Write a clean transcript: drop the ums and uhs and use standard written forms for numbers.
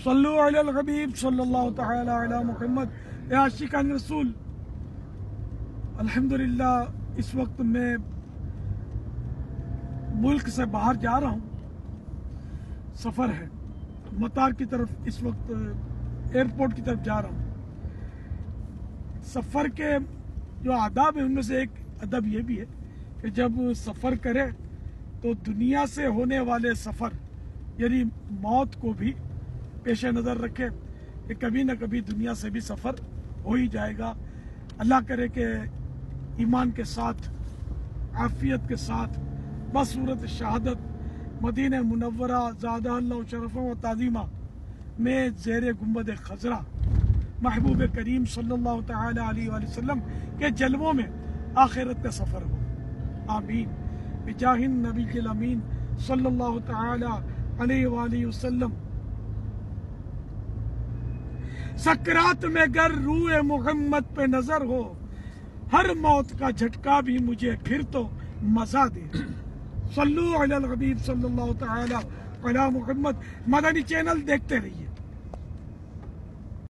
صلو علی الحبیب صلی اللہ تعالی علی محمد۔ اے عاشقان رسول، الحمدللہ اس وقت میں ملک سے باہر جا رہا ہوں، سفر ہے مطار کی طرف، اس وقت ایئرپورٹ کی طرف جا رہا ہوں۔ سفر کے جو آداب ہیں ان میں سے ایک ادب یہ بھی ہے کہ جب سفر کرے تو دنیا سے ہونے والے سفر یعنی موت کو بھی پیش نظر رکھے کہ کبھی نہ کبھی دنیا سے بھی سفر ہو ہی جائے گا۔ اللہ کرے کہ ایمان کے ساتھ، عافیت کے ساتھ، بصورت شہادت مدینہ منورہ زادہ اللہ شرفا و تعظیمہ میں زیر گنبد خضرا محبوب کریم صلی اللہ تعالی علیہ وآلہ وسلم کے جلووں میں آخرت کا سفر ہو، آمین بجاہ النبی الامین صلی اللہ تعالی علیہ وآلہ وسلم۔ سکرات میں گر روح محمد پہ نظر ہو، ہر موت کا جھٹکا بھی مجھے پھر تو مزہ دے۔ صلو علی الحبیب صلی اللہ تعالی علی محمد۔ مدنی چینل دیکھتے رہیے۔